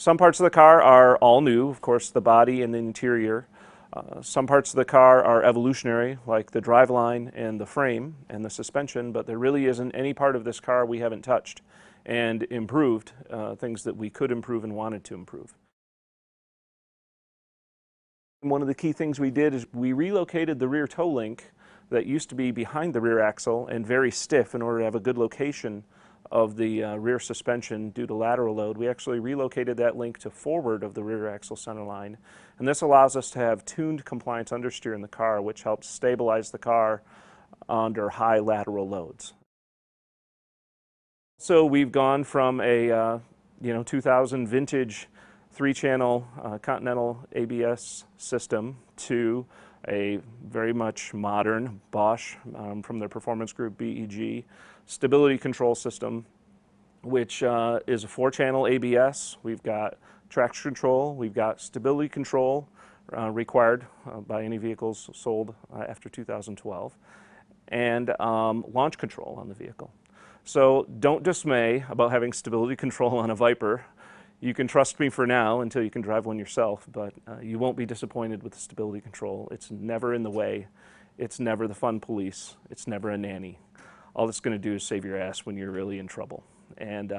Some parts of the car are all new, of course, the body and the interior. Some parts of the car are evolutionary, like the driveline and the frame and the suspension, but there really isn't any part of this car we haven't touched and improved, things that we could improve and wanted to improve. One of the key things we did is we relocated the rear toe link that used to be behind the rear axle and very stiff in order to have a good location of the rear suspension due to lateral load. We actually relocated that link to forward of the rear axle center line, and this allows us to have tuned compliance understeer in the car, which helps stabilize the car under high lateral loads. So we've gone from a 2000 vintage 3-channel Continental ABS system to a very much modern Bosch from their performance group BEG stability control system, which is a 4-channel ABS. We've got traction control, we've got stability control required by any vehicles sold after 2012, and launch control on the vehicle. So don't dismay about having stability control on a Viper. You can trust me for now until you can drive one yourself, but you won't be disappointed with the stability control. It's never in the way. It's never the fun police. It's never a nanny. All it's going to do is save your ass when you're really in trouble. And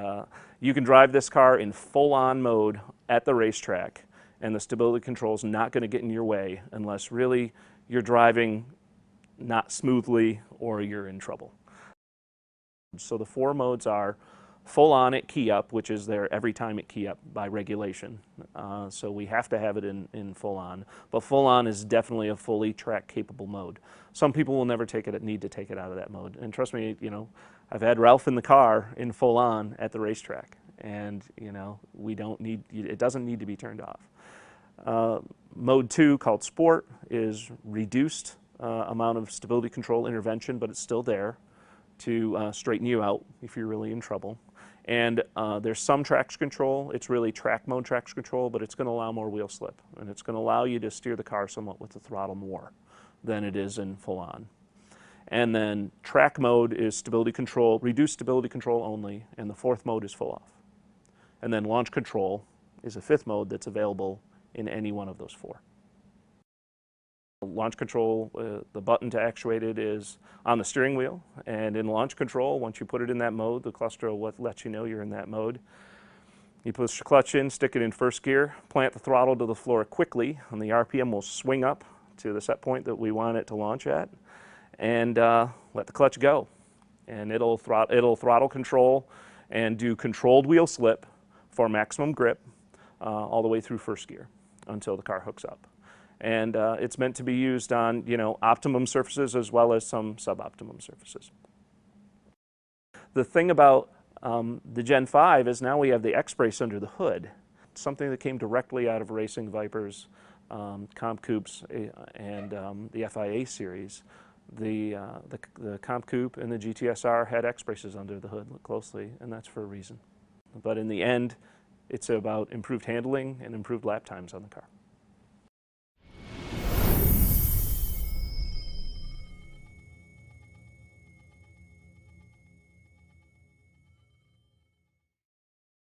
you can drive this car in full-on mode at the racetrack, and the stability control is not going to get in your way unless really you're driving not smoothly or you're in trouble. So the 4 modes are full on at key up, which is there every time at key up by regulation. So we have to have it in full on. But full on is definitely a fully track capable mode. Some people will never need to take it out of that mode. And trust me, I've had Ralph in the car in full on at the racetrack. And it doesn't need to be turned off. Mode 2, called Sport, is reduced amount of stability control intervention, but it's still there to straighten you out if you're really in trouble. And there's some traction control. It's really track mode traction control, but it's going to allow more wheel slip. And it's going to allow you to steer the car somewhat with the throttle more than it is in full on. And then track mode is stability control, reduced stability control only, and the 4th mode is full off. And then launch control is a 5th mode that's available in any one of those 4. Launch control, the button to actuate it is on the steering wheel, and in launch control, once you put it in that mode, the cluster will let you know you're in that mode. You push the clutch in, stick it in first gear, plant the throttle to the floor quickly, and the RPM will swing up to the set point that we want it to launch at, and let the clutch go. And it'll throttle control and do controlled wheel slip for maximum grip all the way through first gear until the car hooks up. And it's meant to be used on, optimum surfaces as well as some suboptimum surfaces. The thing about the Gen 5 is now we have the X-Brace under the hood, something that came directly out of racing Vipers, Comp Coupes, and the FIA series. The Comp Coupe and the GTSR had X-Braces under the hood. Look closely, and that's for a reason. But in the end, it's about improved handling and improved lap times on the car.